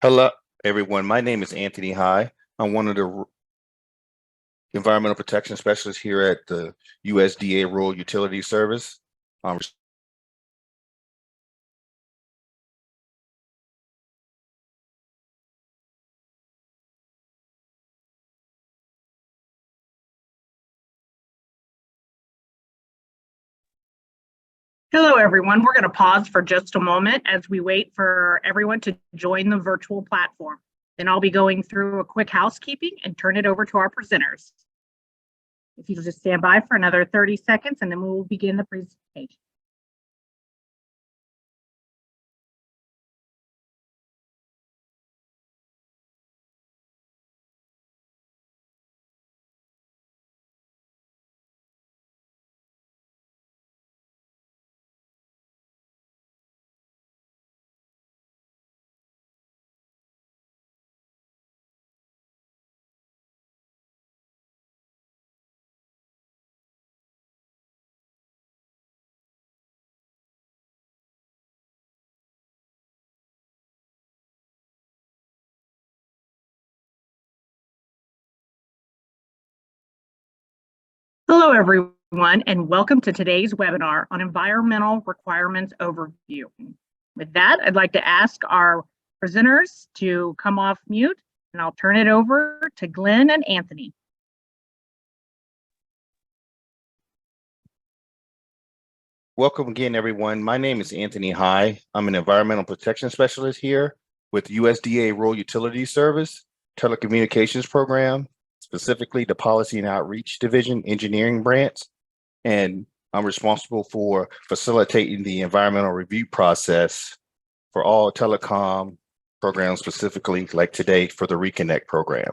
Hello, everyone. My name is Anthony High. I'm one of the environmental protection specialists here at the USDA Rural Utility Service. Hello, everyone. We're going to pause for just a moment as we wait for everyone to join the virtual platform. Then I'll be going through a quick housekeeping and turn it over to our presenters. If you'll just stand by for another 30 seconds, and then we will begin the presentation. Hello, everyone, and welcome to today's webinar on Environmental Requirements Overview. With that, I'd like to ask our presenters to come off mute, and I'll turn it over to Glenn and Anthony. Welcome again, everyone. My name is Anthony High. I'm an environmental protection specialist here with USDA Rural Utility Service Telecommunications Program, specifically the Policy and Outreach Division Engineering Branch. And I'm responsible for facilitating the environmental review process for all telecom programs, specifically like today for the ReConnect program.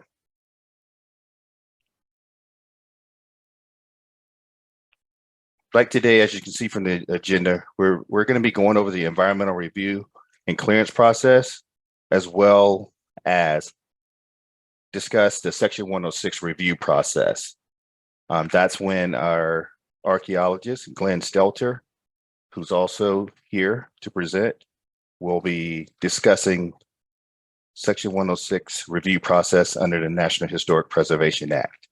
Like today, as you can see from the agenda, we're going to be going over the environmental review and clearance process, as well as discuss the Section 106 review process. That's when our archaeologist, Glenn Stelter, who's also here to present, will be discussing Section 106 review process under the National Historic Preservation Act.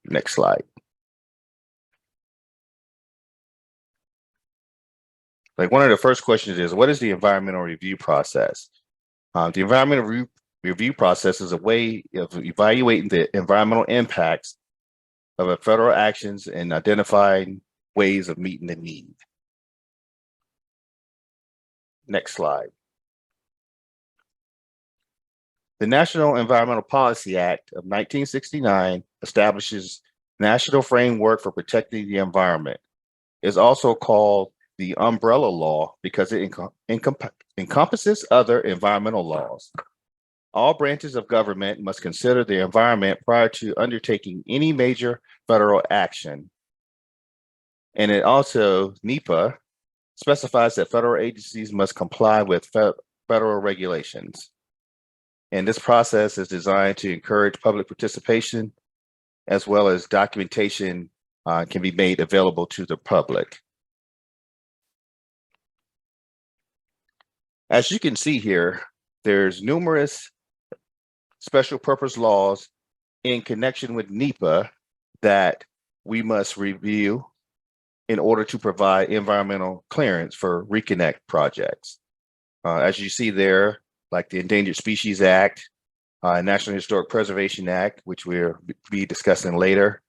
Next slide. Like one of the first questions is, what is the environmental review process? The environmental review process is a way of evaluating the environmental impacts of a federal actions and identifying ways of meeting the need. Next slide. The National Environmental Policy Act of 1969 establishes national framework for protecting the environment. It's also called the umbrella law because it encompasses other environmental laws. All branches of government must consider the environment prior to undertaking any major federal action. And it also, NEPA, specifies that federal agencies must comply with federal regulations. And this process is designed to encourage public participation, as well as documentation can be made available to the public. As you can see here, there's numerous special purpose laws in connection with NEPA that we must review in order to provide environmental clearance for ReConnect projects. As you see there, like the Endangered Species Act, National Historic Preservation Act, which we'll be discussing later,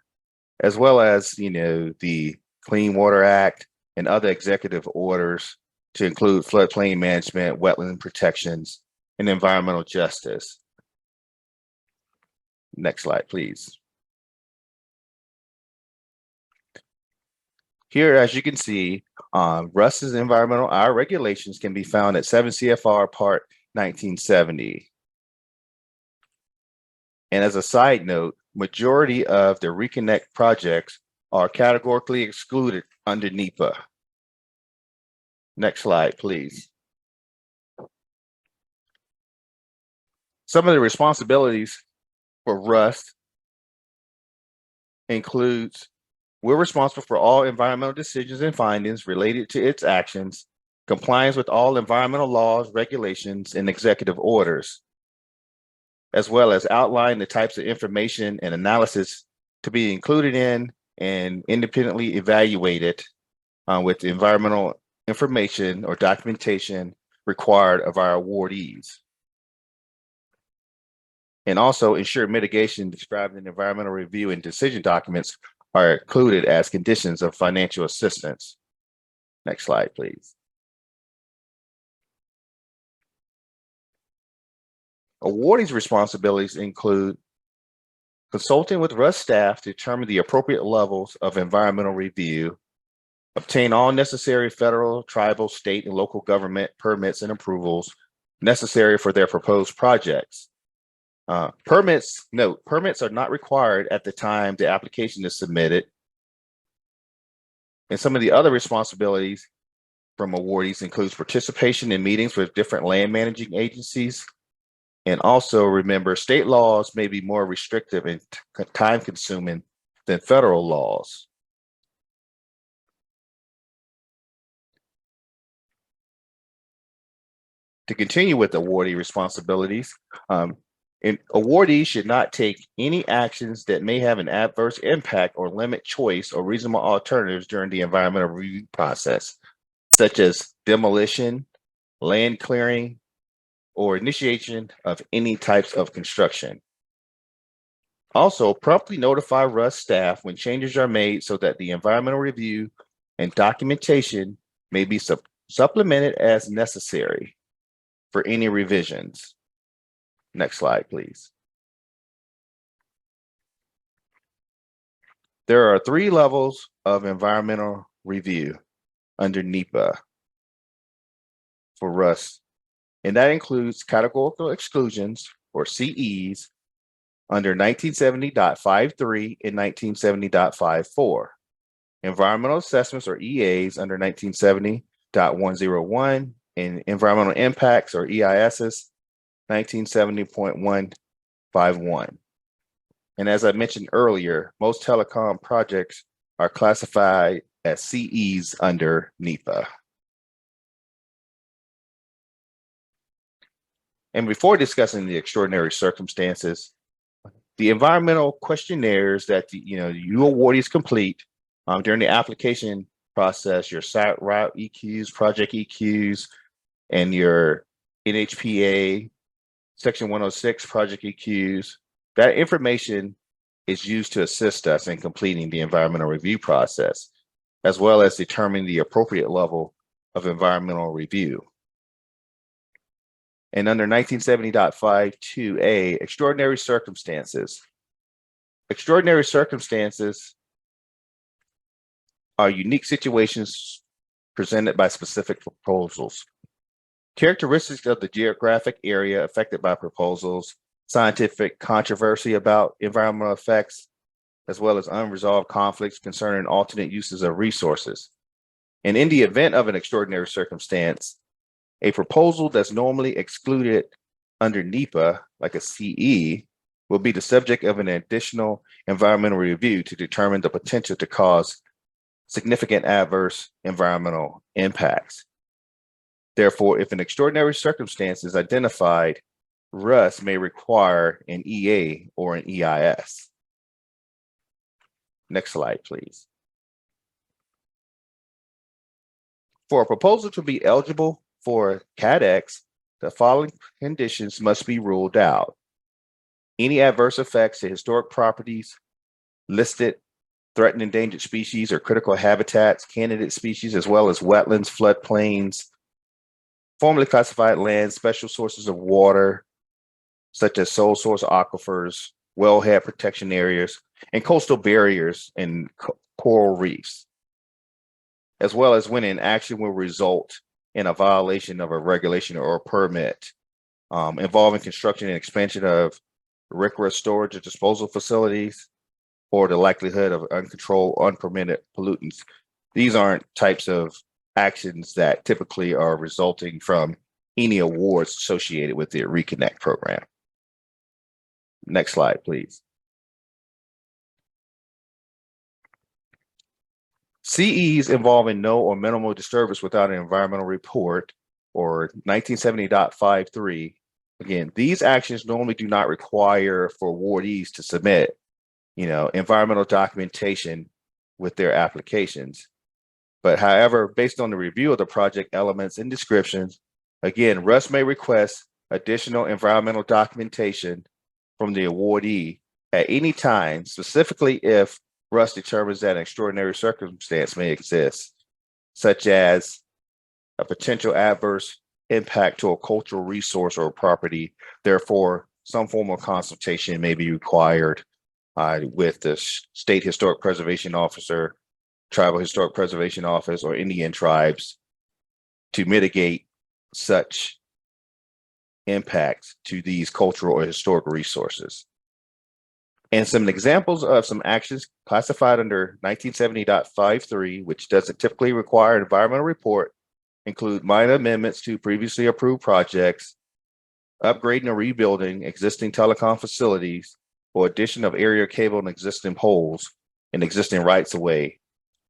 as well as, the Clean Water Act and other executive orders to include floodplain management, wetland protections, and environmental justice. Next slide, please. Here, as you can see, RUS's environmental regulations can be found at 7 CFR Part 1970. And as a side note, majority of the ReConnect projects are categorically excluded under NEPA. Next slide, please. Some of the responsibilities for RUS includes, we're responsible for all environmental decisions and findings related to its actions compliance with all environmental laws, regulations, and executive orders, as well as outline the types of information and analysis to be included in and independently evaluated with environmental information or documentation required of our awardees. And also ensure mitigation described in environmental review and decision documents are included as conditions of financial assistance. Next slide, please. Awardees' responsibilities include consulting with RUST staff to determine the appropriate levels of environmental review, obtain all necessary federal, tribal, state, and local government permits and approvals necessary for their proposed projects. Permits are not required at the time the application is submitted. And some of the other responsibilities from awardees includes participation in meetings with different land managing agencies. And also remember, state laws may be more restrictive and time consuming than federal laws. To continue with awardee responsibilities, awardees should not take any actions that may have an adverse impact or limit choice or reasonable alternatives during the environmental review process, such as demolition, land clearing, or initiation of any types of construction. Also, promptly notify RUST staff when changes are made so that the environmental review and documentation may be supplemented as necessary for any revisions. Next slide, please. There are 3 levels of environmental review under NEPA for RUST, and that includes categorical exclusions, or CEs, under 1970.53 and 1970.54, environmental assessments, or EAs, under 1970.101, and environmental impacts, or EISs, 1970.151. And as I mentioned earlier, most telecom projects are classified as CEs under NEPA. And before discussing the extraordinary circumstances, the environmental questionnaires that you awardees complete during the application process, your site route EQs, project EQs, and your NHPA Section 106 project EQs, that information is used to assist us in completing the environmental review process, as well as determining the appropriate level of environmental review. And under 1970.52A, extraordinary circumstances. Extraordinary circumstances are unique situations presented by specific proposals. Characteristics of the geographic area affected by proposals, scientific controversy about environmental effects, as well as unresolved conflicts concerning alternate uses of resources. And in the event of an extraordinary circumstance, a proposal that's normally excluded under NEPA, like a CE, will be the subject of an additional environmental review to determine the potential to cause significant adverse environmental impacts. Therefore, if an extraordinary circumstance is identified, RUST may require an EA or an EIS. Next slide, please. For a proposal to be eligible for CADX, the following conditions must be ruled out. Any adverse effects to historic properties, listed threatened endangered species or critical habitats, candidate species, as well as wetlands, floodplains, formerly classified lands, special sources of water, such as sole source aquifers, wellhead protection areas, and coastal barriers and coral reefs, as well as when an action will result in a violation of a regulation or a permit involving construction and expansion of RCRA storage or disposal facilities, or the likelihood of uncontrolled, unpermitted pollutants. These aren't types of actions that typically are resulting from any awards associated with the ReConnect program. Next slide, please. CEs involving no or minimal disturbance without an environmental report, or 1970.53. Again, these actions normally do not require for awardees to submit, environmental documentation with their applications. But however, based on the review of the project elements and descriptions, again, RUS may request additional environmental documentation from the awardee at any time, specifically if RUS determines that an extraordinary circumstance may exist, such as a potential adverse impact to a cultural resource or property. Therefore, some form of consultation may be required with the State Historic Preservation Officer, Tribal Historic Preservation Office, or Indian tribes to mitigate such impacts to these cultural or historic resources. And some examples of some actions classified under 1970.53, which doesn't typically require an environmental report, include minor amendments to previously approved projects, upgrading or rebuilding existing telecom facilities, or addition of area cable and existing poles and existing rights-of-way,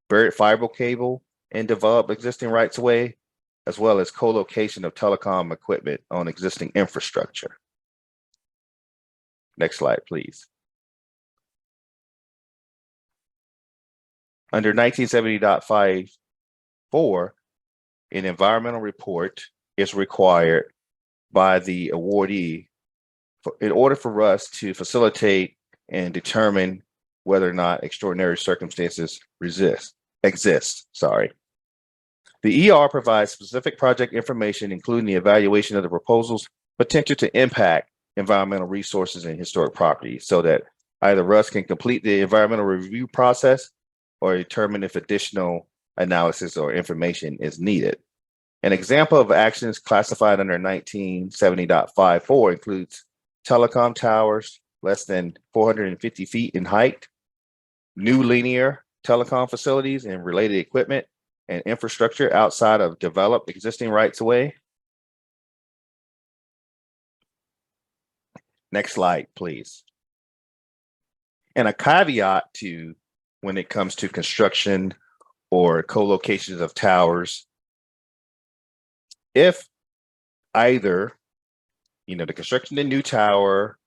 buried fiber cable and develop existing rights-of-way, as well as co-location of telecom equipment on existing infrastructure. Next slide, please. Under 1970.54, an environmental report is required by the awardee in order for us to facilitate and determine whether or not extraordinary circumstances exist. The ER provides specific project information, including the evaluation of the proposal's potential to impact environmental resources and historic properties, so that either RUS can complete the environmental review process or determine if additional analysis or information is needed. An example of actions classified under 1970.54 includes telecom towers less than 450 feet in height, new linear telecom facilities and related equipment and infrastructure outside of developed existing rights-of-way. Next slide, please. And a caveat to when it comes to construction or co-locations of towers, if either, the construction of a new tower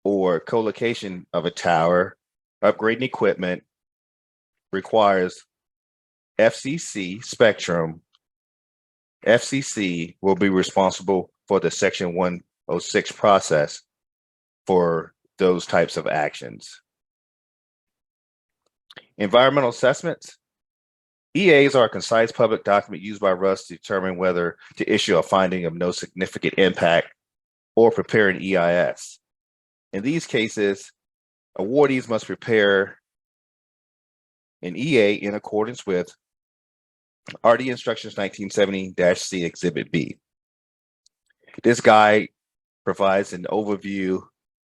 or co-location of a tower, upgrading equipment requires FCC spectrum, FCC will be responsible for the Section 106 process for those types of actions. Environmental assessments. EAs are a concise public document used by RUS to determine whether to issue a finding of no significant impact or prepare an EIS. In these cases, awardees must prepare an EA in accordance with RD Instructions 1970-C Exhibit B. This guide provides an overview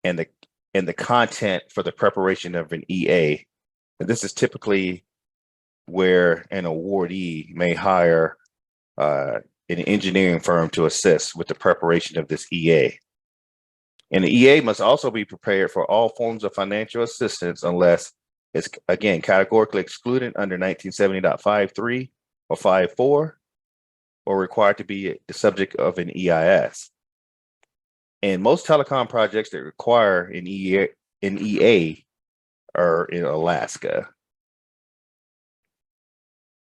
and the content for the preparation of an EA. And this is typically where an awardee may hire an engineering firm to assist with the preparation of this EA. And the EA must also be prepared for all forms of financial assistance unless it's, again, categorically excluded under 1970.53 or 54 or required to be the subject of an EIS. And most telecom projects that require an EA are in Alaska.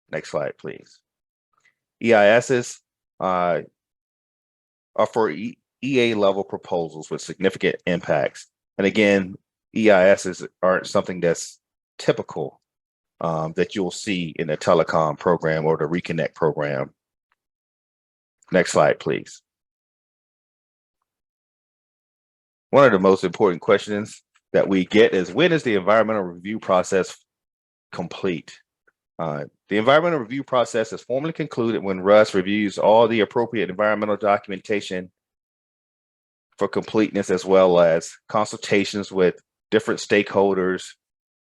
Next slide, please. EISs are for EA level proposals with significant impacts. And again, EISs aren't something that's typical that you'll see in the telecom program or the ReConnect program. Next slide, please. One of the most important questions that we get is, when is the environmental review process complete? The environmental review process is formally concluded when RUS reviews all the appropriate environmental documentation for completeness, as well as consultations with different stakeholders,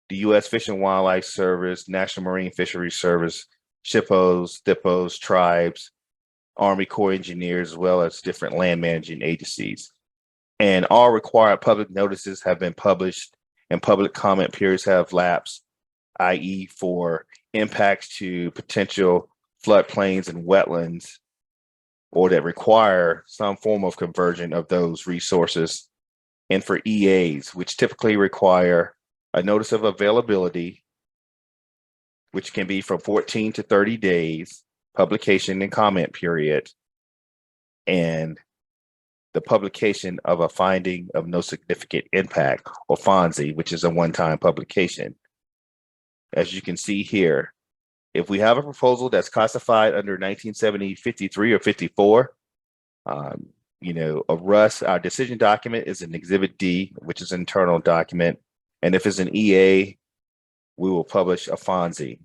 the U.S. Fish and Wildlife Service, National Marine Fisheries Service, SHPOs, DIPOs, tribes, Army Corps engineers, as well as different land managing agencies. And all required public notices have been published and public comment periods have lapsed, i.e. for impacts to potential floodplains and wetlands, or that require some form of conversion of those resources. And for EAs, which typically require a notice of availability, which can be from 14 to 30 days, publication and comment period, and the publication of a finding of no significant impact, or FONSI, which is a one-time publication. As you can see here, if we have a proposal that's classified under 1970, 53, or 54, a RUS, our decision document is an Exhibit D, which is an internal document. And if it's an EA, we will publish a FONSI.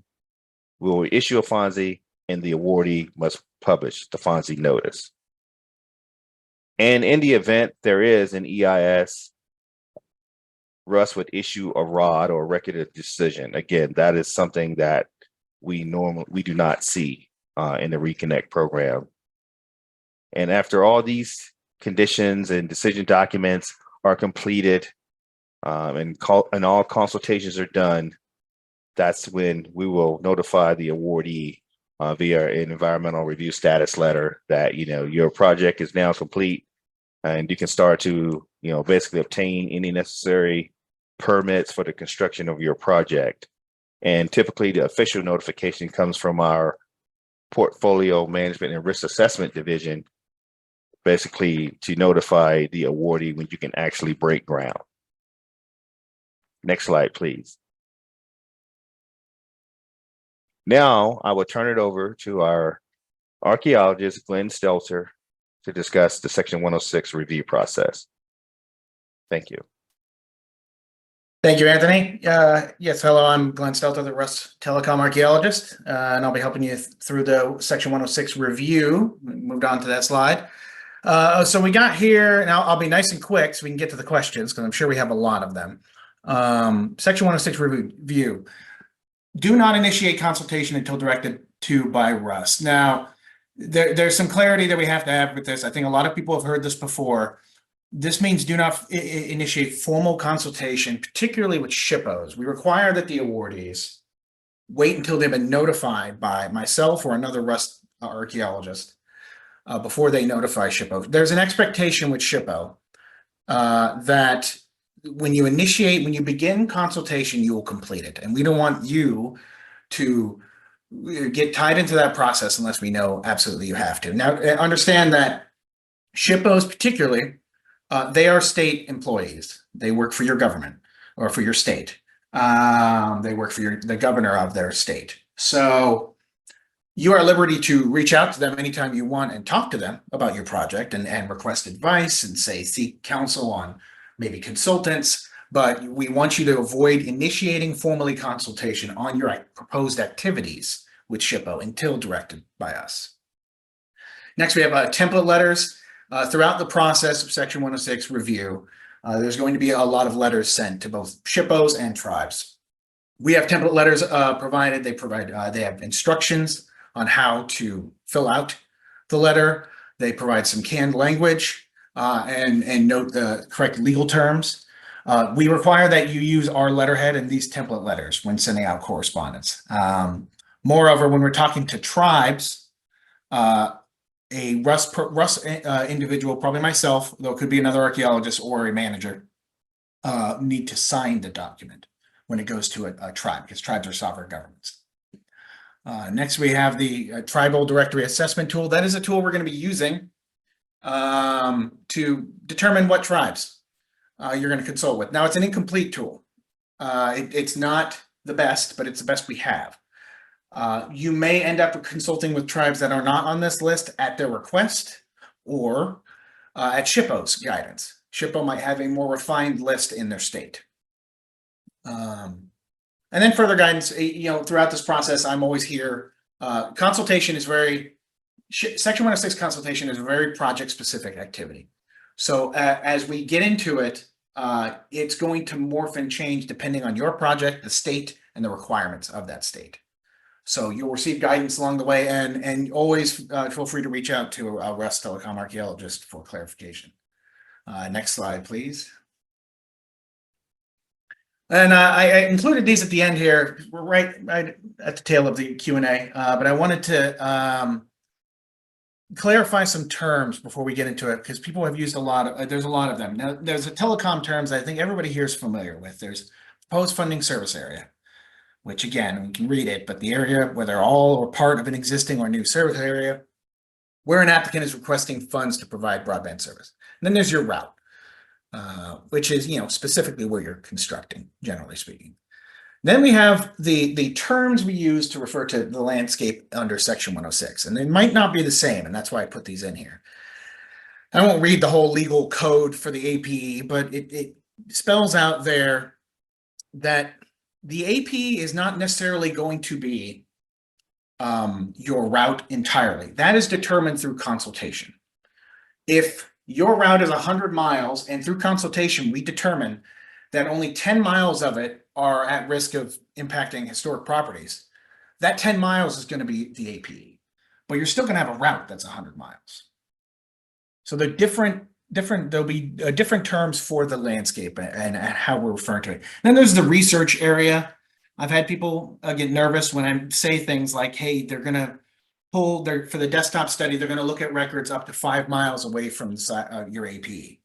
We will issue a FONSI, and the awardee must publish the FONSI notice. And in the event there is an EIS, RUS would issue a ROD, or record of decision. Again, that is something that we do not see in the ReConnect program. And after all these conditions and decision documents are completed, and all consultations are done, that's when we will notify the awardee via an environmental review status letter that your project is now complete, and you can start to basically obtain any necessary permits for the construction of your project. And typically the official notification comes from our portfolio management and risk assessment division, basically to notify the awardee when you can actually break ground. Next slide, please. Now I will turn it over to our archaeologist, Glenn Stelter, to discuss the Section 106 review process. Thank you. Thank you, Anthony. Yes, hello, I'm Glenn Stelter, the Russ Telecom archaeologist, and I'll be helping you through the Section 106 review. We moved on to that slide. So we got here, and I'll be nice and quick so we can get to the questions, because I'm sure we have a lot of them. Section 106 review. Do not initiate consultation until directed to by Russ. Now, there's some clarity that we have to have with this. I think a lot of people have heard this before. This means do not initiate formal consultation, particularly with SHPOs. We require that the awardees wait until they've been notified by myself or another Russ archaeologist before they notify SHPO. There's an expectation with SHPO that when you begin consultation, you will complete it. And we don't want you to get tied into that process unless we know absolutely you have to. Now, understand that SHPOs particularly, they are state employees. They work for your government or for your state. They work for the governor of their state. So you are at liberty to reach out to them anytime you want and talk to them about your project and request advice and seek counsel on maybe consultants. But we want you to avoid initiating formally consultation on your proposed activities with SHPO until directed by us. Next, we have template letters. Throughout the process of Section 106 review, there's going to be a lot of letters sent to both SHPOs and tribes. We have template letters provided. They have instructions on how to fill out the letter. They provide some canned language and note the correct legal terms. We require that you use our letterhead in these template letters when sending out correspondence. Moreover, when we're talking to tribes, a Russ individual, probably myself, though it could be another archaeologist or a manager, need to sign the document when it goes to a tribe, because tribes are sovereign governments. Next, we have the Tribal Directory Assessment Tool. That is a tool we're going to be using to determine what tribes you're going to consult with. Now, it's an incomplete tool. It's not the best, but it's the best we have. You may end up consulting with tribes that are not on this list at their request or at SHPO's guidance. SHPO might have a more refined list in their state. And then further guidance, throughout this process, I'm always here. Consultation is Section 106 consultation is a very project-specific activity. So as we get into it, it's going to morph and change depending on your project, the state, and the requirements of that state. So you'll receive guidance along the way, and always feel free to reach out to a Russ Telecom archaeologist for clarification. Next slide, please. And I included these at the end here. We're right at the tail of the Q&A, but I wanted to clarify some terms before we get into it, because people have used a lot of, there's a lot of them. Now, there's a telecom terms I think everybody here is familiar with. There's proposed funding service area, which again, we can read it, but the area where they're all or part of an existing or new service area where an applicant is requesting funds to provide broadband service. And then there's your route, which is, specifically where you're constructing, generally speaking. Then we have the terms we use to refer to the landscape under section 106, and they might not be the same, and that's why I put these in here. I won't read the whole legal code for the APE, but it spells out there that the APE is not necessarily going to be your route entirely. That is determined through consultation. If your route is 100 miles and through consultation, we determine that only 10 miles of it are at risk of impacting historic properties, that 10 miles is going to be the APE, but you're still going to have a route that's 100 miles. So they're different, there'll be different terms for the landscape and how we're referring to it. Then there's the research area. I've had people get nervous when I say things like, hey, they're going to pull for the desktop study, they're going to look at records up to 5 miles away from your APE.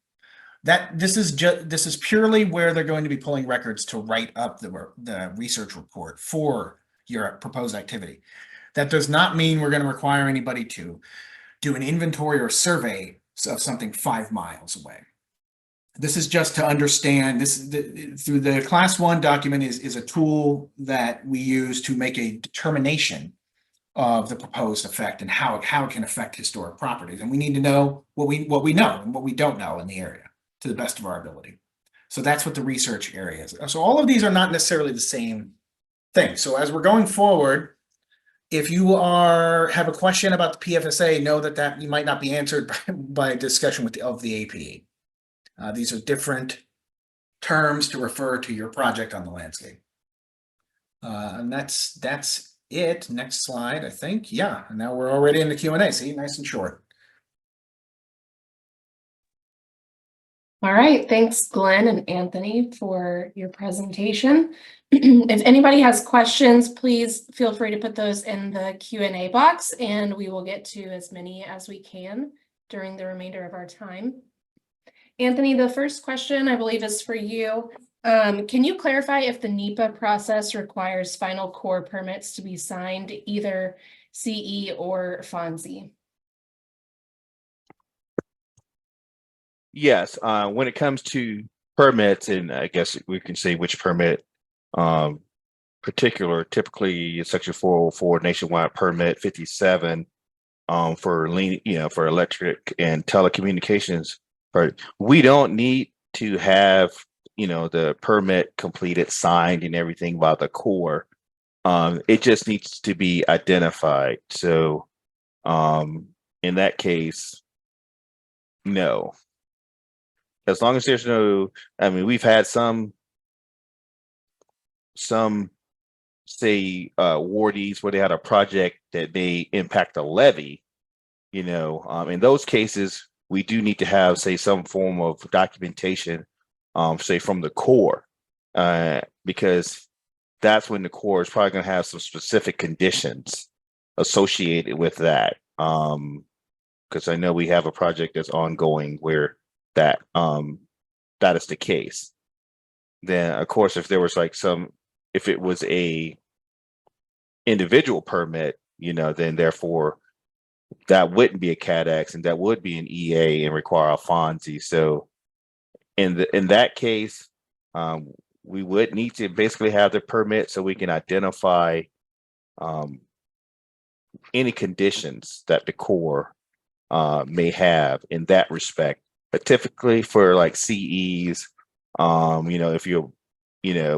This is purely where they're going to be pulling records to write up the research report for your proposed activity. That does not mean we're going to require anybody to do an inventory or survey of something 5 miles away. This is just to understand this through the class 1 document is a tool that we use to make a determination of the proposed effect and how it can affect historic properties. And we need to know what we know and what we don't know in the area to the best of our ability. So that's what the research area is. So all of these are not necessarily the same thing. So as we're going forward, if you have a question about the PFSA, know that you might not be answered by a discussion of the APE. These are different terms to refer to your project on the landscape. And that's it. Next slide, I think. Yeah, and now we're already in the Q&A. See, nice and short. All right, thanks Glenn and Anthony for your presentation. If anybody has questions, please feel free to put those in the Q&A box and we will get to as many as we can during the remainder of our time. Anthony, the first question I believe is for you. Can you clarify if the NEPA process requires final core permits to be signed, either CE or FONSI? Yes, when it comes to permits, and I guess we can say which permit typically section 404 nationwide permit 57 for electric and telecommunications. We don't need to have the permit completed, signed, and everything by the Corps. It just needs to be identified. So in that case, no. As long as there's no, we've had some say awardees where they had a project that may impact a levee, in those cases, we do need to have, say, some form of documentation, say from the Corps, because that's when the Corps is probably going to have some specific conditions associated with that. Because I know we have a project that's ongoing where that is the case. Then of course, if there was if it was a individual permit, then therefore that wouldn't be a CADX and that would be an EA and require a FONSI. So in that case, we would need to basically have the permit so we can identify any conditions that the Corps may have in that respect. But typically for CEs, if you're,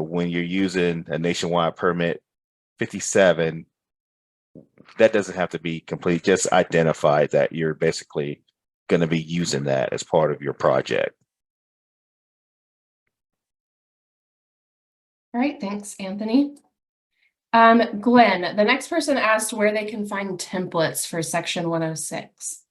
when you're using a nationwide permit 57, that doesn't have to be complete. Just identify that you're basically going to be using that as part of your project. All right, thanks, Anthony. Glenn, the next person asked where they can find templates for section 106.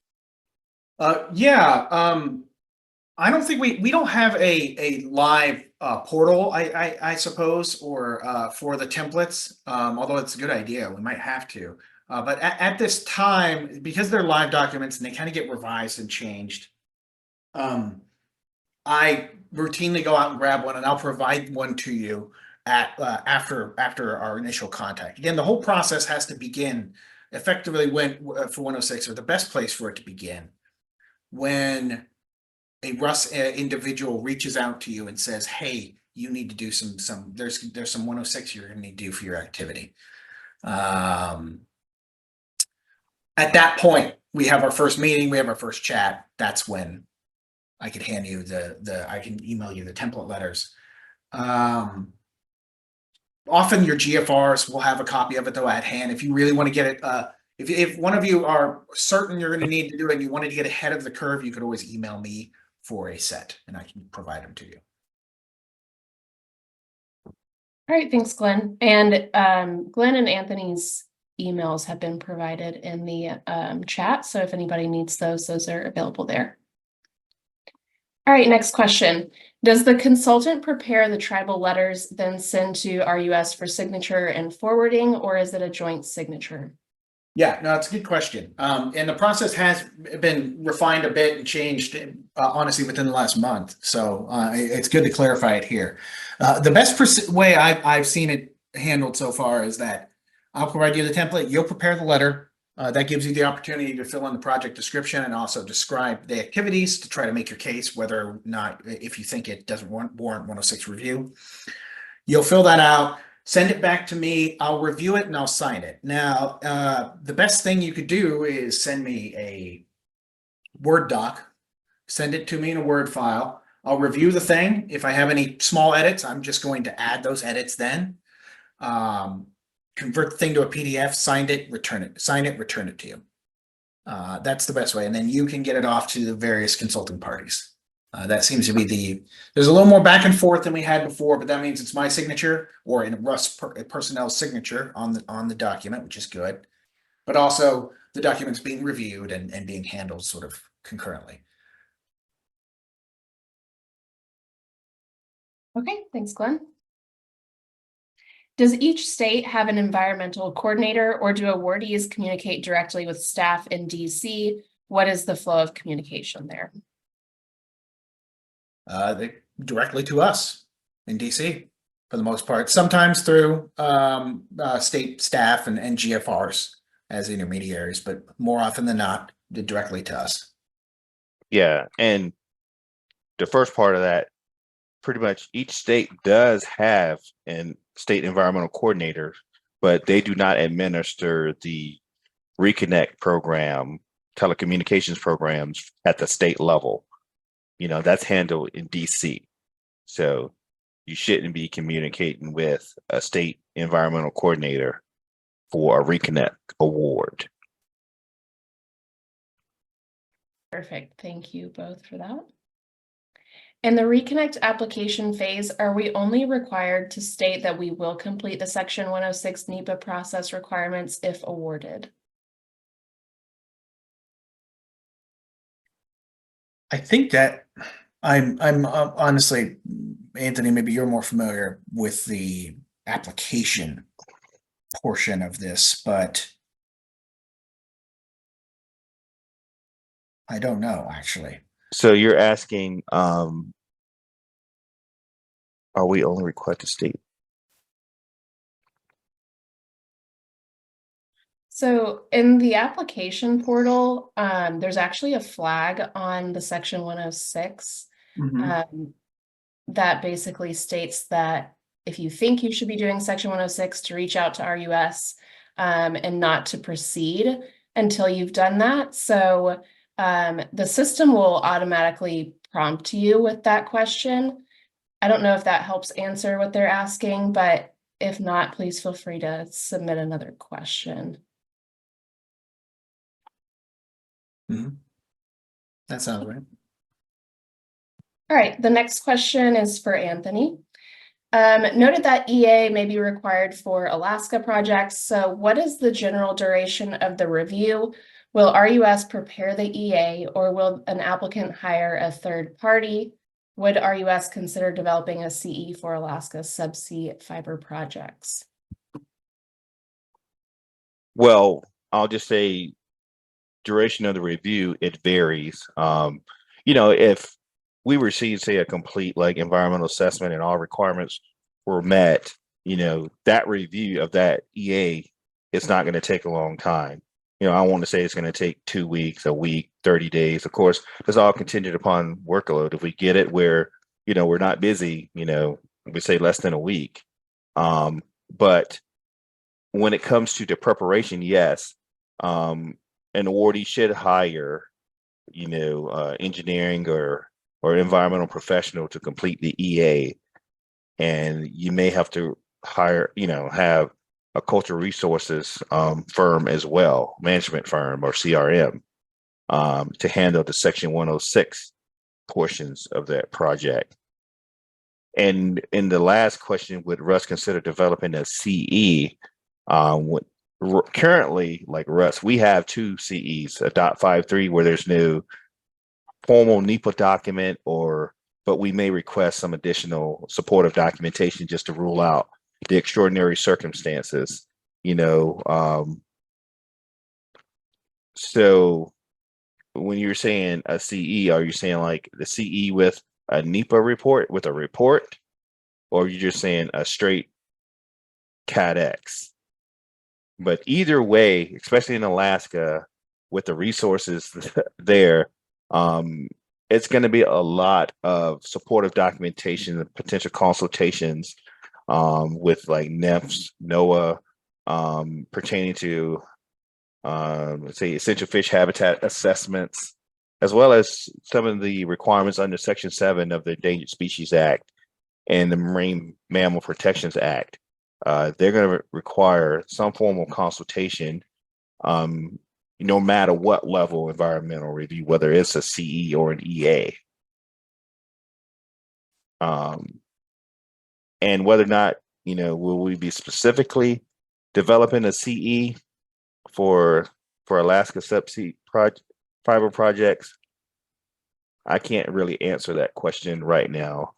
I don't think we don't have a live portal, I suppose, or for the templates. Although it's a good idea, we might have to. But at this time, because they're live documents and they kind of get revised and changed, I routinely go out and grab one, and I'll provide one to you at after our initial contact. Again, the whole process has to begin effectively when for 106, or the best place for it to begin, when a RUS individual reaches out to you and says, "Hey, you need to do there's some 106 you're going to need to do for your activity." At that point, we have our first meeting, we have our first chat. That's when I could hand you I can email you the template letters. Often your GFRs will have a copy of it though at hand. If you really want to get it, if one of you are certain you're going to need to do it and you wanted to get ahead of the curve, you could always email me for a set and I can provide them to you. All right, thanks, Glenn. And Glenn and Anthony's emails have been provided in the chat. So if anybody needs those are available there. All right, next question. Does the consultant prepare the tribal letters, then send to RUS for signature and forwarding, or is it a joint signature? Yeah, no, it's a good question. And the process has been refined a bit and changed, honestly, within the last month. So it's good to clarify it here. The best way I've seen it handled so far is that I'll provide you the template, you'll prepare the letter. That gives you the opportunity to fill in the project description and also describe the activities to try to make your case, whether or not, if you think it doesn't warrant 106 review. You'll fill that out, send it back to me, I'll review it and I'll sign it. Now, the best thing you could do is send me a Word doc, send it to me in a Word file. I'll review the thing. If I have any small edits, I'm just going to add those edits then. Convert the thing to a PDF, sign it, return it to you. That's the best way. And then you can get it off to the various consulting parties. That seems to be there's a little more back and forth than we had before, but that means it's my signature or in a RUS personnel signature on the document, which is good. But also the document's being reviewed and being handled sort of concurrently. Okay, thanks, Glenn. Does each state have an environmental coordinator, or do awardees communicate directly with staff in DC? What is the flow of communication there? Directly to us in DC for the most part, sometimes through state staff and GFRs as intermediaries, but more often than not, directly to us. Yeah, and the first part of that, pretty much each state does have an state environmental coordinator, but they do not administer the ReConnect program, telecommunications programs at the state level. You know, that's handled in DC. So you shouldn't be communicating with a state environmental coordinator for a ReConnect award. Perfect. Thank you both for that. In the ReConnect application phase, are we only required to state that we will complete the Section 106 NEPA process requirements if awarded? I think that I'm honestly, Anthony, maybe you're more familiar with the application portion of this, but I don't know actually. So you're asking, are we only required to state? So in the application portal, there's actually a flag on the Section 106 that basically states that if you think you should be doing Section 106, to reach out to RUS and not to proceed until you've done that. So the system will automatically prompt you with that question. I don't know if that helps answer what they're asking, but if not, please feel free to submit another question. That sounds right. All right, the next question is for Anthony. Noted that EA may be required for Alaska projects. So what is the general duration of the review? Will RUS prepare the EA, or will an applicant hire a third party? would RUS consider developing a CE for Alaska subsea fiber projects? Well, I'll just say duration of the review, it varies. If we receive, say, a complete like environmental assessment and all requirements were met, that review of that EA is not going to take a long time. I want to say it's going to take 2 weeks, a week, 30 days. Of course, it's all contingent upon workload. If we get it where, we're not busy, we say less than a week. But when it comes to the preparation, yes, an awardee should hire, engineering or environmental professional to complete the EA. And you may have to hire, have a cultural resources firm as well, management firm or CRM, to handle the Section 106 portions of that project. And in the last question, would Russ consider developing a CE? Currently, like Russ, we have 2 CEs, a .53 where there's no formal NEPA document, but we may request some additional supportive documentation just to rule out the extraordinary circumstances, So when you're saying a CE, are you saying like the CE with a NEPA report, or are you just saying a straight CADX? But either way, especially in Alaska, with the resources there, it's going to be a lot of supportive documentation and potential consultations with like NEFs, NOAA, pertaining to, let's say, essential fish habitat assessments, as well as some of the requirements under Section 7 of the Endangered Species Act and the Marine Mammal Protections Act. They're going to require some form of consultation, no matter what level environmental review, whether it's a CE or an EA. And whether or not, will we be specifically developing a CE for Alaska subsea fiber projects? I can't really answer that question right now.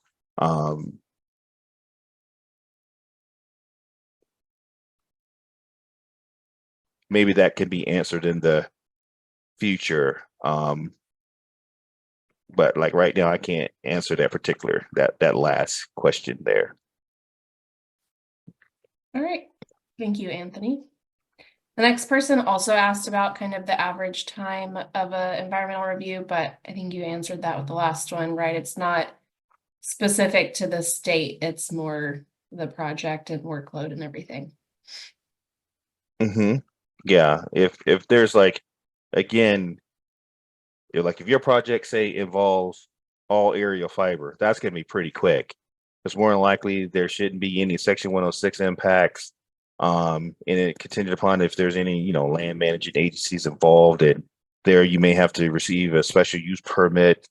Maybe that can be answered in the future. But like right now, I can't answer that last question there. All right. Thank you, Anthony. The next person also asked about kind of the average time of an environmental review, but I think you answered that with the last one, right? It's not specific to the state. It's more the project and workload and everything. Mm-hmm. Yeah. If there's like, again, if your project, say, involves all aerial fiber, that's going to be pretty quick. It's more than likely there shouldn't be any Section 106 impacts. And it contingent upon if there's any, land managing agencies involved, and there you may have to receive a special use permit.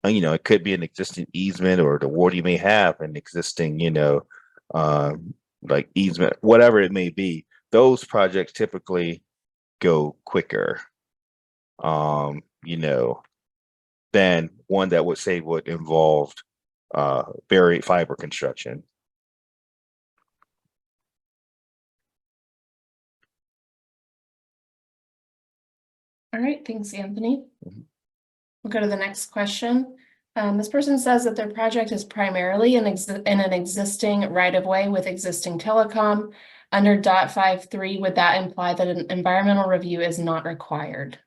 It could be an existing easement, or the awardee may have an existing, like easement, whatever it may be. Those projects typically go quicker, than one that would involve buried fiber construction. All right, thanks, Anthony. Mhm. We'll go to the next question. This person says that their project is primarily in an existing right-of-way with existing telecom. Under .53, would that imply that an environmental review is not required?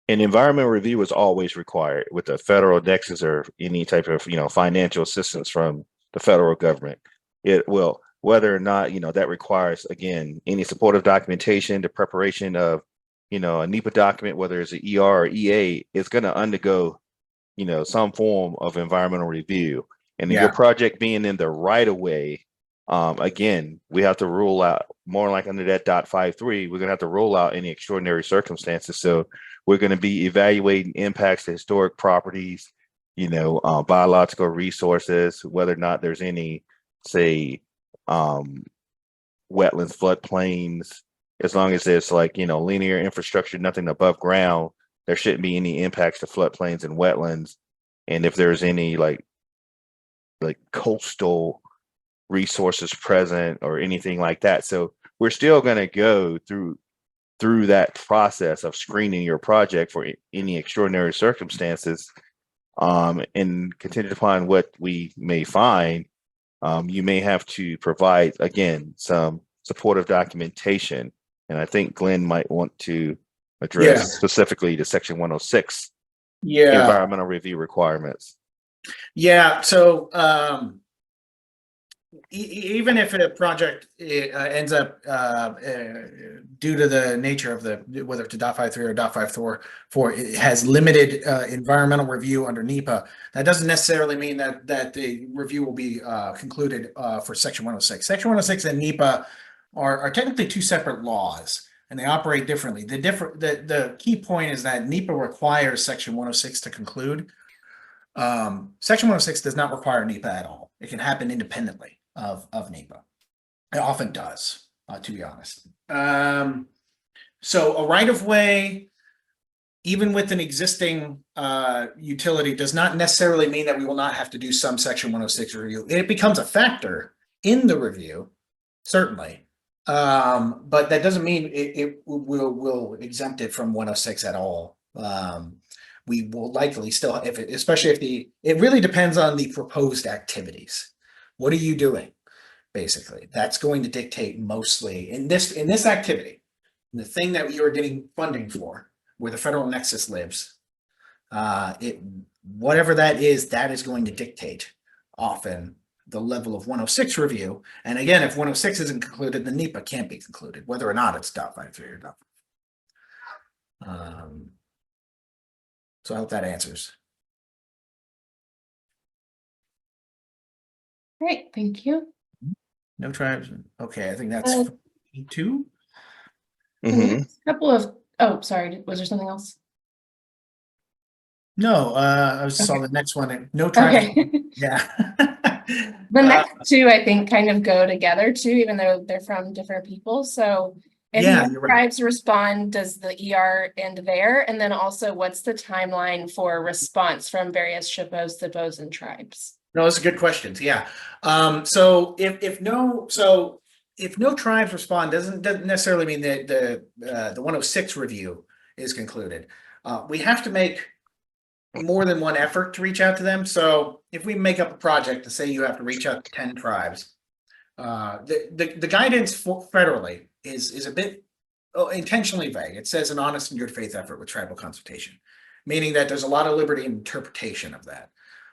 An environmental review is always required with the federal nexus or any type of, financial assistance from the federal government. It will, whether or not, that requires, again, any supportive documentation, the preparation of, a NEPA document, whether it's an ER or EA, is going to undergo, some form of environmental review. And your project being in the right of way, again, we have to rule out, more like under that .53, we're going to have to rule out any extraordinary circumstances. So we're going to be evaluating impacts to historic properties, biological resources, whether or not there's any, say, wetlands, floodplains, as long as there's like, linear infrastructure, nothing above ground, there shouldn't be any impacts to floodplains and wetlands. And if there's any like coastal resources present or anything like that. So we're still going to go through that process of screening your project for any extraordinary circumstances. And contingent upon what we may find, you may have to provide, again, some supportive documentation. And I think Glenn might want to address specifically the Section 106 environmental review requirements. Yeah, so even if a project ends up due to the nature of whether it's a .53 or .54, it has limited environmental review under NEPA, that doesn't necessarily mean that the review will be concluded for Section 106. Section 106 and NEPA are technically two separate laws, and they operate differently. The key point is that NEPA requires Section 106 to conclude. Section 106 does not require NEPA at all. It can happen independently of NEPA. It often does, to be honest. So a right-of-way, even with an existing utility, does not necessarily mean that we will not have to do some Section 106 review. It becomes a factor in the review, certainly, but that doesn't mean it will exempt it from 106 at all. We will likely still, especially if it really depends on the proposed activities. What are you doing? Basically, that's going to dictate mostly in this activity, the thing that you are getting funding for, where the federal nexus lives. Whatever that is going to dictate often the level of 106 review. And again, if 106 isn't concluded, then NEPA can't be concluded, whether or not it's .53 or .5. So I hope that answers. Great, thank you. No tribes. Okay, I think that's 2. Mm-hmm. Couple of, oh, sorry, was there something else? No, I saw the next one. No tribes. Okay. Yeah. The next two, I think, kind of go together too, even though they're from different people. So if Yeah, no you're right. tribes respond, does the ER end there? And then also, what's the timeline for response from various SHPOs, THPOs, and tribes? No, those are good questions. Yeah. So if no tribes respond, doesn't necessarily mean that the 106 review is concluded. We have to make more than one effort to reach out to them. So if we make up a project to say you have to reach out to 10 tribes, the guidance federally is a bit intentionally vague. It says an honest and good faith effort with tribal consultation, meaning that there's a lot of liberty in interpretation of that.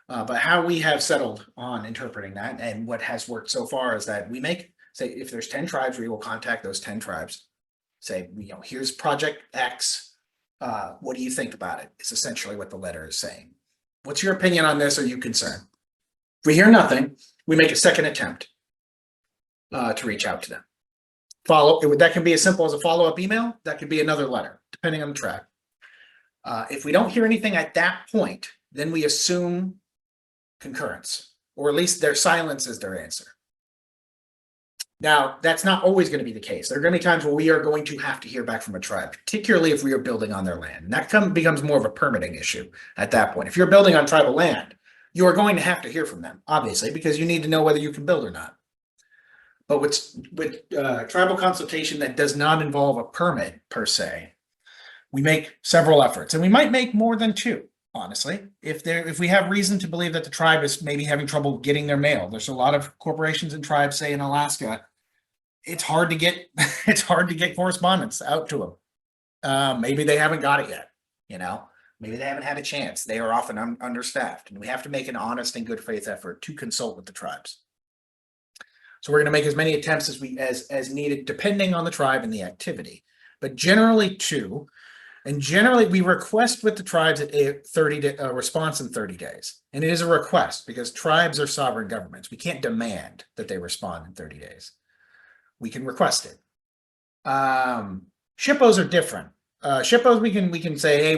But how we have settled on interpreting that and what has worked so far is that we say if there's 10 tribes, we will contact those 10 tribes, say, here's project X. What do you think about it? It's essentially what the letter is saying. What's your opinion on this? Are you concerned? If we hear nothing, we make a second attempt to reach out to them. That can be as simple as a follow-up email. That could be another letter, depending on the tribe. If we don't hear anything at that point, then we assume concurrence, or at least their silence is their answer. Now, that's not always going to be the case. There are going to be times where we are going to have to hear back from a tribe, particularly if we are building on their land. And that becomes more of a permitting issue at that point. If you're building on tribal land, you are going to have to hear from them, obviously, because you need to know whether you can build or not. But with tribal consultation that does not involve a permit per se, we make several efforts, and we might make more than 2. Honestly, if we have reason to believe that the tribe is maybe having trouble getting their mail, there's a lot of corporations and tribes, say in Alaska, it's hard to get correspondence out to them. Maybe they haven't got it yet. Maybe they haven't had a chance. They are often understaffed, and we have to make an honest and good faith effort to consult with the tribes. So we're going to make as many attempts as needed, depending on the tribe and the activity, but generally 2. And generally, we request with the tribes at a response in 30 days. And it is a request because tribes are sovereign governments. We can't demand that they respond in 30 days. We can request it. SHPOs are different. SHPOs, we can say, hey,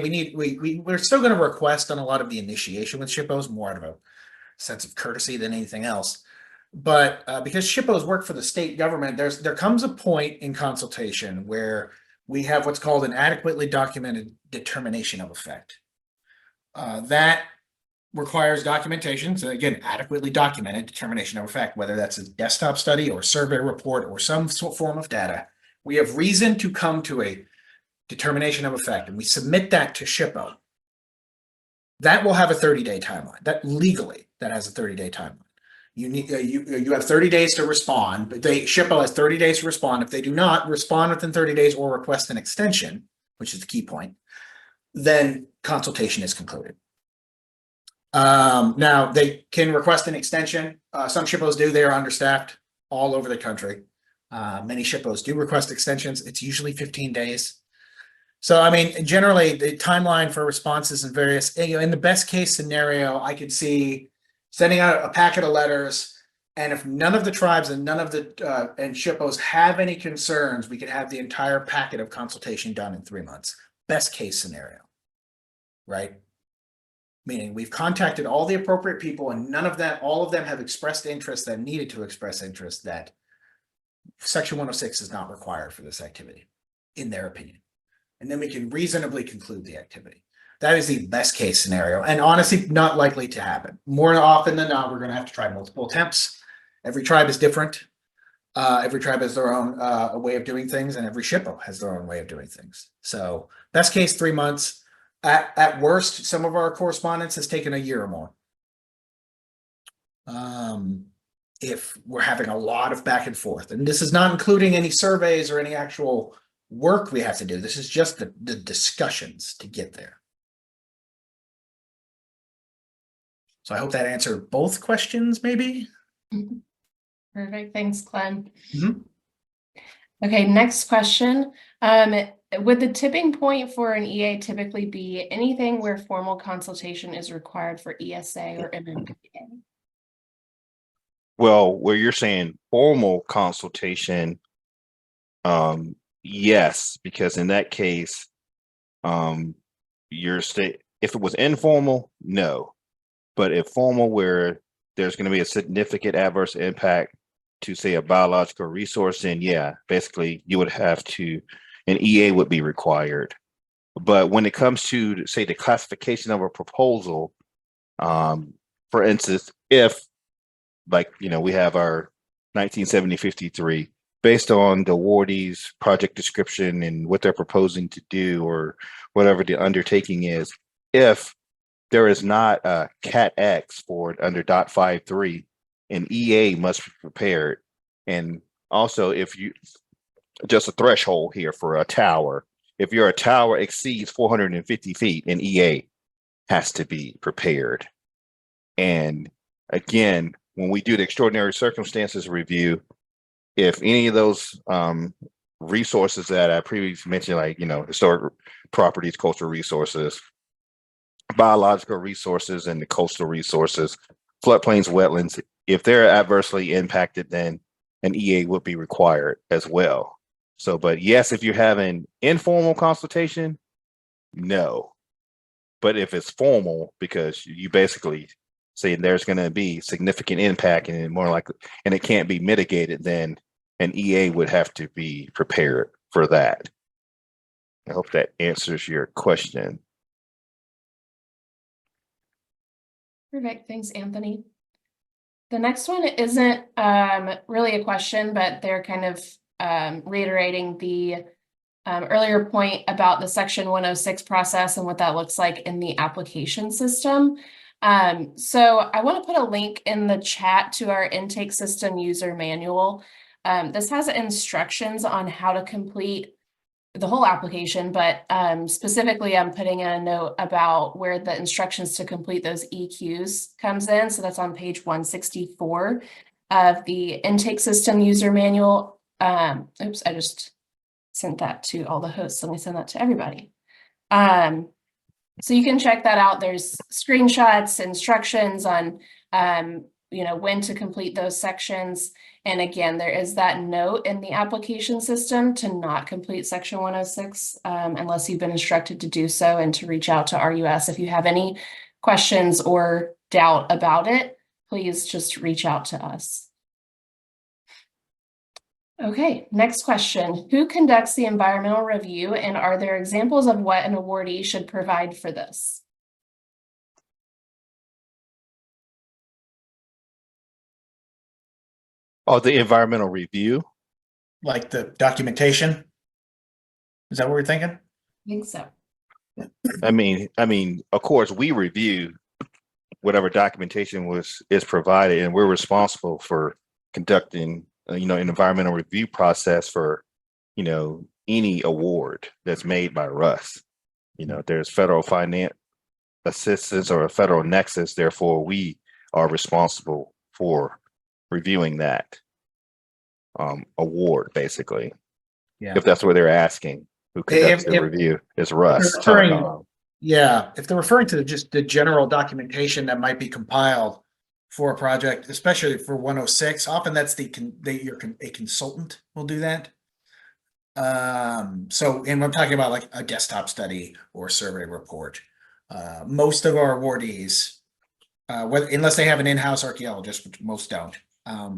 we're still going to request on a lot of the initiation with SHPOs, more out of a sense of courtesy than anything else. But because SHPOs work for the state government, there comes a point in consultation where we have what's called an adequately documented determination of effect. That requires documentation. So again, adequately documented determination of effect, whether that's a desktop study or survey report or some form of data. We have reason to come to a determination of effect, and we submit that to SHPO. That will have a 30-day timeline. That legally, that has a 30-day timeline. You need you have 30 days to respond, but SHPO has 30 days to respond. If they do not respond within 30 days or request an extension, which is the key point, then consultation is concluded. Now they can request an extension. Some SHPOs do. They are understaffed all over the country. Many SHPOs do request extensions. It's usually 15 days. So, I mean, generally the timeline for responses in various, in the best case scenario, I could see sending out a packet of letters, and if none of the tribes and none of the and SHPOs have any concerns, we could have the entire packet of consultation done in 3 months. Best case scenario, right? Meaning we've contacted all the appropriate people, and all of them have expressed interest that needed to express interest that Section 106 is not required for this activity, in their opinion. And then we can reasonably conclude the activity. That is the best case scenario, and honestly, not likely to happen. More often than not, we're going to have to try multiple attempts. Every tribe is different. Every tribe has their own way of doing things, and every SHPO has their own way of doing things. So best case, 3 months. At worst, some of our correspondence has taken a year or more. If we're having a lot of back and forth, and this is not including any surveys or any actual work we have to do. This is just the discussions to get there. So I hope that answered both questions, maybe. Perfect. Thanks, Glenn. Mhm. Okay, next question. Would the tipping point for an EA typically be anything where formal consultation is required for ESA or MMPA? Well, where you're saying formal consultation, yes, because in that case, if it was informal, no. But if formal, where there's going to be a significant adverse impact to, say, a biological resource, then yeah, basically you would have to, an EA would be required. But when it comes to, say, the classification of a proposal, for instance, if, like, we have our 1970-53, based on the awardee's project description and what they're proposing to do or whatever the undertaking is, if there is not a Cat X for it under .53, an EA must be prepared. And also, if you, just a threshold here for a tower, if your tower exceeds 450 feet, an EA has to be prepared. And again, when we do the extraordinary circumstances review, if any of those resources that I previously mentioned, like, historic properties, cultural resources, biological resources, and the coastal resources, floodplains, wetlands, if they're adversely impacted, then an EA would be required as well. So, but yes, if you're having informal consultation, no. But if it's formal, because you basically say there's going to be significant impact and more likely, and it can't be mitigated, then an EA would have to be prepared for that. I hope that answers your question. Perfect. Thanks, Anthony. The next one isn't really a question, but they're kind of reiterating the earlier point about the Section 106 process and what that looks like in the application system. So I want to put a link in the chat to our intake system user manual. This has instructions on how to complete the whole application, but specifically I'm putting in a note about where the instructions to complete those EQs comes in. So that's on page 164 of the intake system user manual. Oops, I just sent that to all the hosts. Let me send that to everybody. So you can check that out. There's screenshots, instructions on when to complete those sections. And again, there is that note in the application system to not complete Section 106 unless you've been instructed to do so, and to reach out to RUS. If you have any questions or doubt about it, please just reach out to us. Okay, next question. Who conducts the environmental review, and are there examples of what an awardee should provide for this? Oh, the environmental review. Like the documentation? Is that what we're thinking? I think so. I mean, of course, we review whatever documentation is provided, and we're responsible for conducting, an environmental review process for, any award that's made by RUS. There's federal finance assistance or a federal nexus. Therefore, we are responsible for reviewing that award, basically. Yeah. If that's what they're asking, who conducts the review is RUS referring- Telecom. Yeah, if they're referring to just the general documentation that might be compiled for a project, especially for 106, often that's a consultant will do that. And I'm talking about like a desktop study or survey report. Most of our awardees, unless they have an in-house archaeologist, which most don't,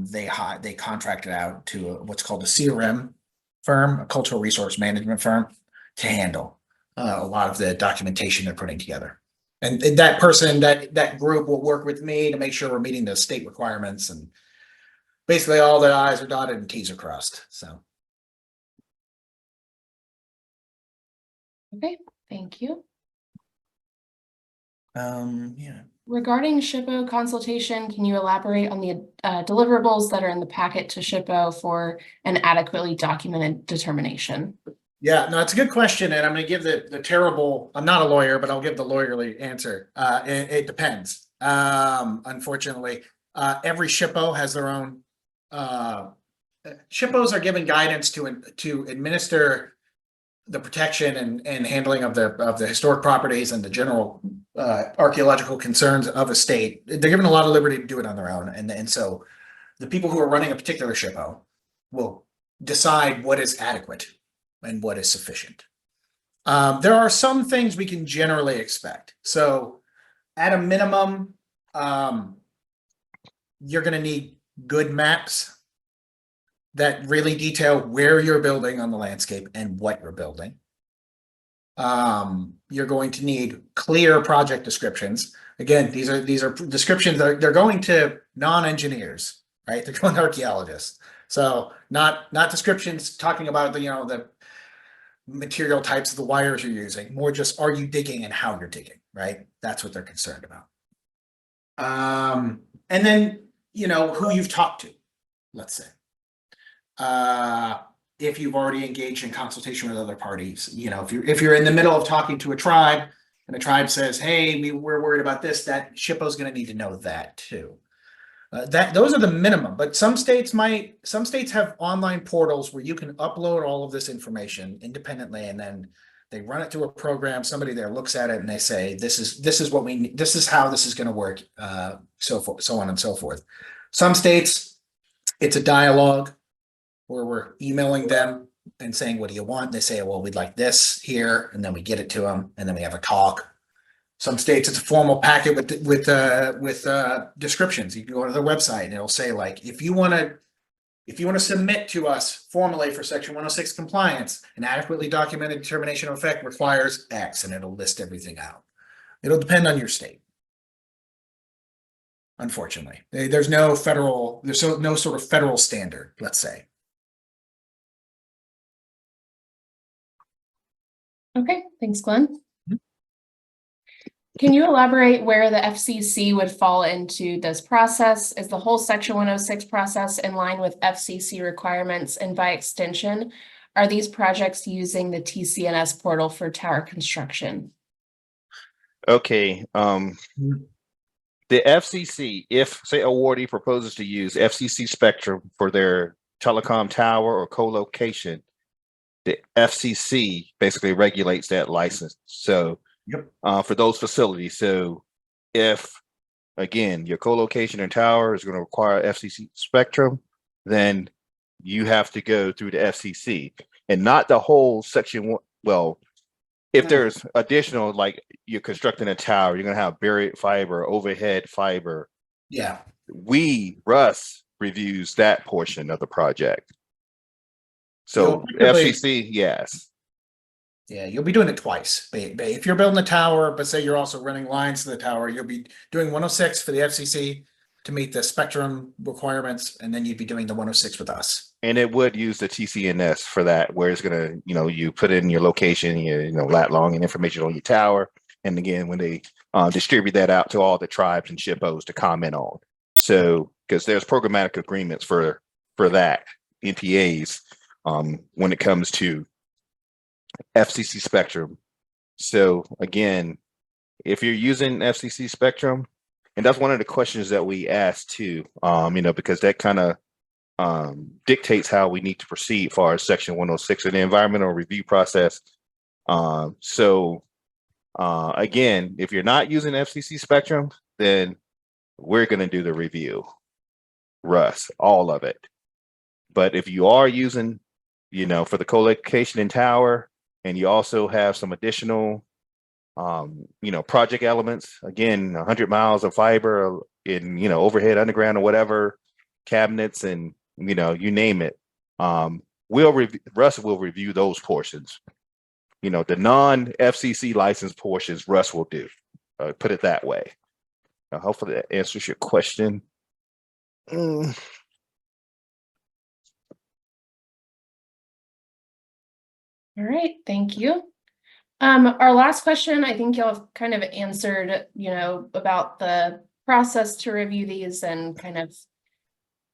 they contract it out to what's called a CRM firm, a cultural resource management firm, to handle a lot of the documentation they're putting together. And that person, that group will work with me to make sure we're meeting the state requirements, and basically all the I's are dotted and T's are crossed. So. Okay, thank you. Yeah. Regarding SHPO consultation, can you elaborate on the deliverables that are in the packet to SHPO for an adequately documented determination? Yeah, no, it's a good question, and I'm going to give the terrible. I'm not a lawyer, but I'll give the lawyerly answer. It depends. Unfortunately, every SHPO has their own. SHPOs are given guidance to administer the protection and handling of the historic properties and the general archaeological concerns of a state. They're given a lot of liberty to do it on their own, and so the people who are running a particular SHPO will decide what is adequate and what is sufficient. There are some things we can generally expect. So at a minimum, you're going to need good maps that really detail where you're building on the landscape and what you're building. You're going to need clear project descriptions. Again, these are descriptions that they're going to non-engineers, right? They're going to archaeologists. So not descriptions talking about the material types of the wires you're using, more just are you digging and how you're digging, right? That's what they're concerned about. And then, who you've talked to, let's say. If you've already engaged in consultation with other parties, if you're in the middle of talking to a tribe and the tribe says, hey, we're worried about this, that SHPO is going to need to know that too. Those are the minimum, but some states have online portals where you can upload all of this information independently, and then they run it through a program. Somebody there looks at it and they say, this is what we need. This is how this is going to work. So on and so forth. Some states, it's a dialogue where we're emailing them and saying, what do you want? They say, well, we'd like this here. And then we get it to them. And then we have a talk. Some states, it's a formal packet with descriptions. You can go to the website and it'll say, like, if you want to submit to us formally for Section 106 compliance, an adequately documented determination of effect requires X, and it'll list everything out. It'll depend on your state. Unfortunately, there's no sort of federal standard, let's say. Okay, thanks, Glenn. Can you elaborate where the FCC would fall into this process? Is the whole Section 106 process in line with FCC requirements? And by extension, are these projects using the TCNS portal for tower construction? Okay. The FCC, if say awardee proposes to use FCC spectrum for their telecom tower or co-location, the FCC basically regulates that license. So for those facilities. So if, again, your co-location and tower is going to require FCC spectrum, then you have to go through the FCC and not the whole section one. Well, if there's additional, like you're constructing a tower, you're going to have buried fiber, overhead fiber. Yeah. RUS reviews that portion of the project. So Typically- FCC, yes. Yeah, you'll be doing it twice. If you're building a tower, but say you're also running lines to the tower, you'll be doing 106 for the FCC to meet the spectrum requirements, and then you'd be doing the 106 with us. And it would use the TCNS for that, where it's gonna, you put in your location, your, lat long and information on your tower. And again, when they distribute that out to all the tribes and SHPOs to comment on. So, because there's programmatic agreements for that, NPAs, when it comes to FCC spectrum. So again, if you're using FCC spectrum, and that's one of the questions that we asked too, because that kind of dictates how we need to proceed for our Section 106 of the environmental review process. Again, if you're not using FCC spectrum, then we're going to do the review, Russ, all of it. But if you are using, for the co-location and tower, and you also have some additional, project elements, again, 100 miles of fiber in, overhead, underground, or whatever, cabinets, and, you name it. Russ will review those portions. The non-FCC license portions, Russ will do. Put it that way. Hopefully that answers your question. All right, thank you. Our last question, I think y'all have kind of answered, about the process to review these and kind of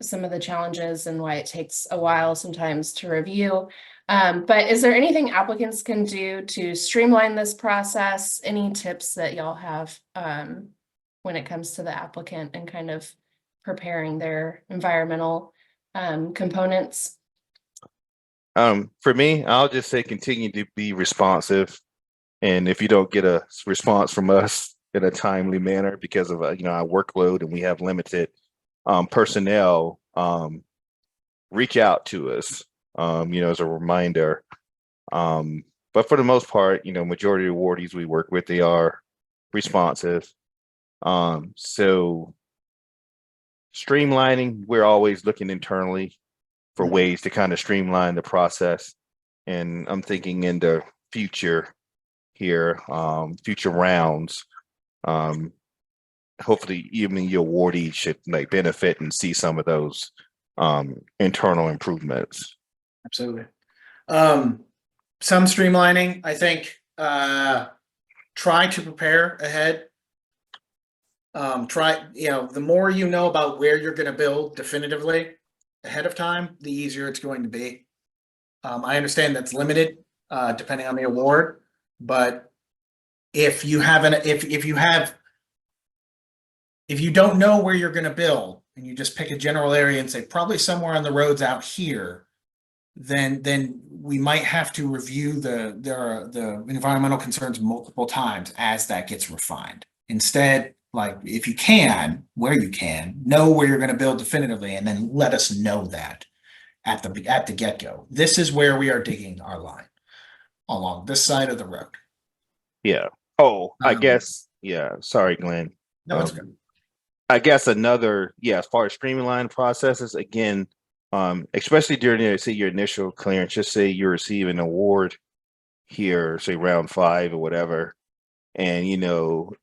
some of the challenges and why it takes a while sometimes to review. But is there anything applicants can do to streamline this process? Any tips that y'all have when it comes to the applicant and kind of preparing their environmental components? For me, I'll just say continue to be responsive. And if you don't get a response from us in a timely manner because of our workload and we have limited personnel, reach out to us, as a reminder. But for the most part, majority of awardees we work with, they are responsive. So streamlining, we're always looking internally for ways to kind of streamline the process. And I'm thinking in the future here, future rounds, hopefully even your awardee should benefit and see some of those internal improvements. Absolutely. Some streamlining, I think, try to prepare ahead. The more you know about where you're going to build definitively ahead of time, the easier it's going to be. I understand that's limited depending on the award, but if you don't know where you're going to build and you just pick a general area and say probably somewhere on the roads out here, then we might have to review the environmental concerns multiple times as that gets refined. Instead, if you can, where you can, know where you're going to build definitively, and then let us know that at the get-go. This is where we are digging our line along this side of the road. Yeah. Oh, I guess. Yeah. Sorry, Glenn. No, it's good. I guess another, as far as streamline processes, again, especially during your initial clearance, just say you receive an award here, say round 5 or whatever, and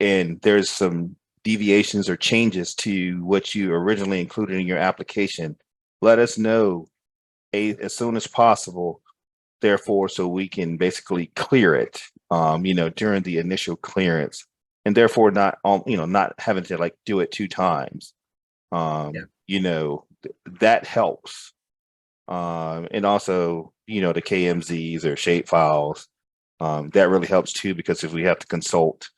and there's some deviations or changes to what you originally included in your application. Let us know as soon as possible, therefore, so we can basically clear it, during the initial clearance, and therefore not having to do it 2 times. That helps. And also, the KMZs or shape files, that really helps too, because if we have to consult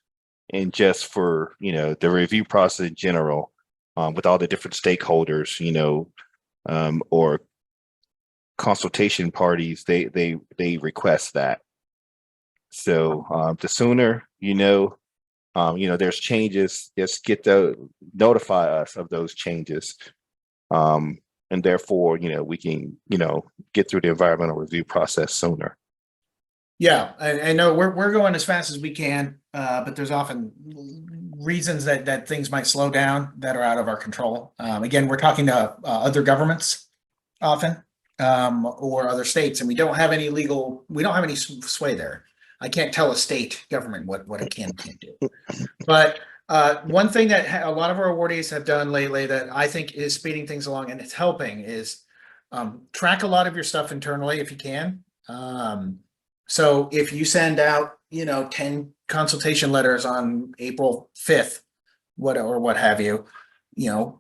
and just for, the review process in general, with all the different stakeholders, or consultation parties, they request that. So the sooner, there's changes, just notify us of those changes. And therefore, we can, get through the environmental review process sooner. Yeah, I know we're going as fast as we can, but there's often reasons that things might slow down that are out of our control. Again, we're talking to other governments often, or other states, and we don't have any sway there. I can't tell a state government what it can and can't do. But one thing that a lot of our awardees have done lately that I think is speeding things along and it's helping is track a lot of your stuff internally if you can. So if you send out, 10 consultation letters on April 5th, what have you,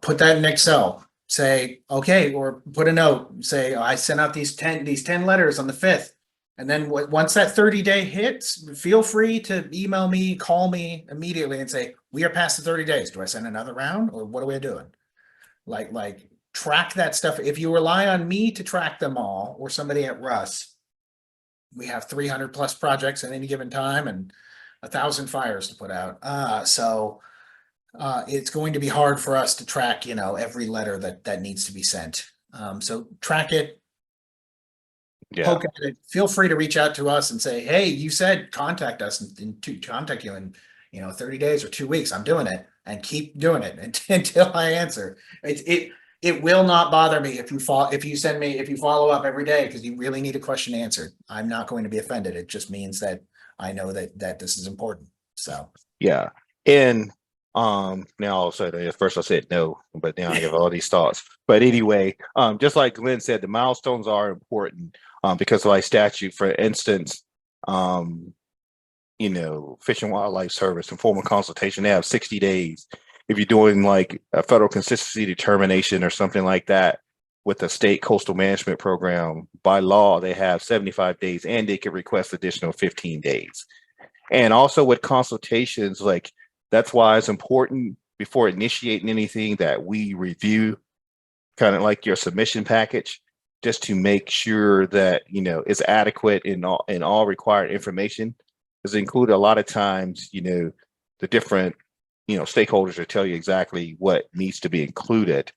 put that in Excel. Say, okay, or put a note, say, I sent out these 10 letters on the 5th. And then once that 30-day hits, feel free to email me, call me immediately and say, we are past the 30 days. Do I send another round or what are we doing? Like track that stuff. If you rely on me to track them all or somebody at Russ, we have 300 plus projects at any given time and 1,000 fires to put out. So it's going to be hard for us to track, every letter that needs to be sent. So track it. Yeah. Poke at it. Feel free to reach out to us and say, hey, you said contact us and to contact you in 30 days or 2 weeks. I'm doing it and keep doing it until I answer. It will not bother me if you follow up every day because you really need a question answered. I'm not going to be offended. It just means that I know that this is important. So Yeah. And now all of a sudden, at first I said no, but now I have all these thoughts. But anyway, just like Glenn said, the milestones are important because like statute, for instance, Fish and Wildlife Service and formal consultation, they have 60 days. If you're doing like a federal consistency determination or something like that with the state coastal management program, by law, they have 75 days and they can request additional 15 days. And also with consultations, like that's why it's important before initiating anything that we review kind of like your submission package, just to make sure that, it's adequate in all required information. Is included a lot of times, the different, stakeholders will tell you exactly what needs to be included.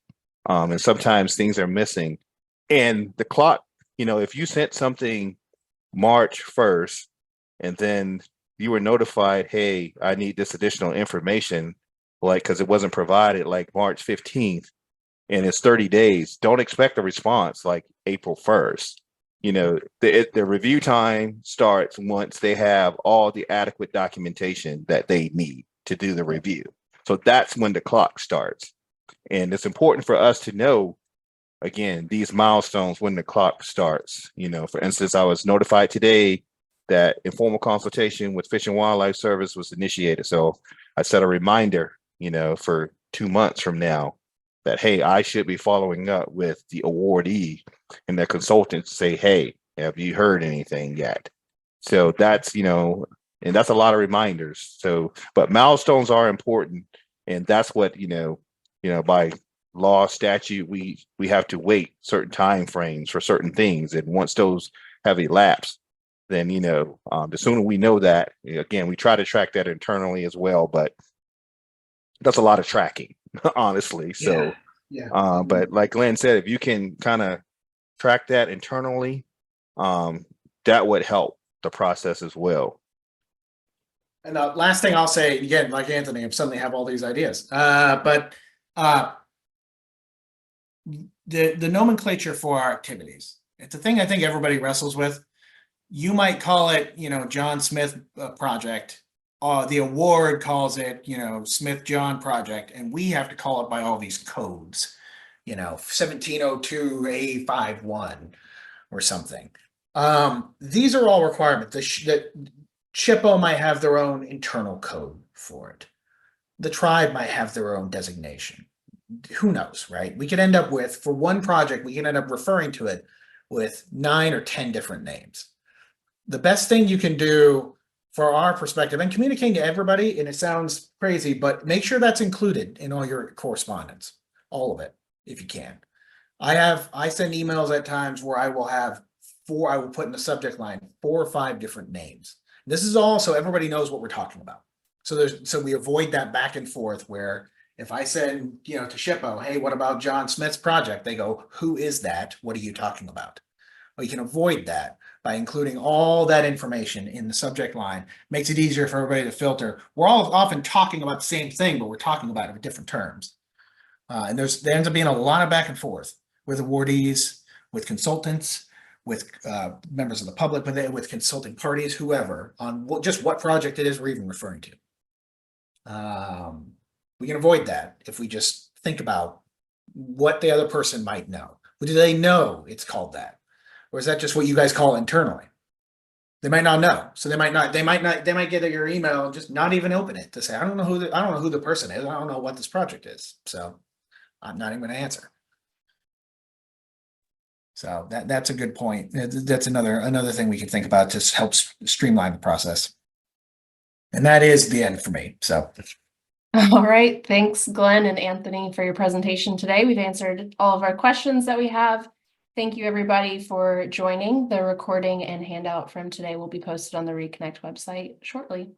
And sometimes things are missing. And the clock, if you sent something March 1st, and then you were notified, hey, I need this additional information, like, because it wasn't provided like March 15th, and it's 30 days, don't expect a response like April 1st. The review time starts once they have all the adequate documentation that they need to do the review. So that's when the clock starts. And it's important for us to know, again, these milestones when the clock starts. For instance, I was notified today that informal consultation with Fish and Wildlife Service was initiated. So I set a reminder, for 2 months from now that, hey, I should be following up with the awardee and their consultants to say, hey, have you heard anything yet? So that's, and that's a lot of reminders. So, but milestones are important. And that's what, by law statute, we have to wait certain time frames for certain things. And once those have elapsed, then, the sooner we know that, again, we try to track that internally as well, but that's a lot of tracking, honestly. So, yeah. But like Glenn said, if you can kind of track that internally, that would help the process as well. And the last thing I'll say, again, like Anthony, I suddenly have all these ideas. But the nomenclature for our activities, it's a thing I think everybody wrestles with. You might call it, John Smith project. The award calls it, Smith John project, and we have to call it by all these codes, 1702 A51 or something. These are all requirements. That SHPO might have their own internal code for it. The tribe might have their own designation. Who knows, right? We could end up with, for one project, we can end up referring to it with 9 or 10 different names. The best thing you can do for our perspective and communicating to everybody, and it sounds crazy, but make sure that's included in all your correspondence, all of it, if you can. I send emails at times where I will put in the subject line 4 or 5 different names. This is all so everybody knows what we're talking about. So we avoid that back and forth where if I send, to SHPO, hey, what about John Smith's project? They go, who is that? What are you talking about? Well, you can avoid that by including all that information in the subject line. Makes it easier for everybody to filter. We're all often talking about the same thing, but we're talking about it with different terms. And there ends up being a lot of back and forth with awardees, with consultants, with members of the public, with consulting parties, whoever, on just what project it is we're even referring to. We can avoid that if we just think about what the other person might know. Do they know it's called that? Or is that just what you guys call internally? They might not know. So they might get your email, just not even open it to say, I don't know who the person is. I don't know what this project is. So I'm not even going to answer. So that's a good point. That's another thing we can think about to help streamline the process. And that is the end for me. So. All right. Thanks, Glenn and Anthony, for your presentation today. We've answered all of our questions that we have. Thank you, everybody, for joining. The recording and handout from today will be posted on the ReConnect website shortly.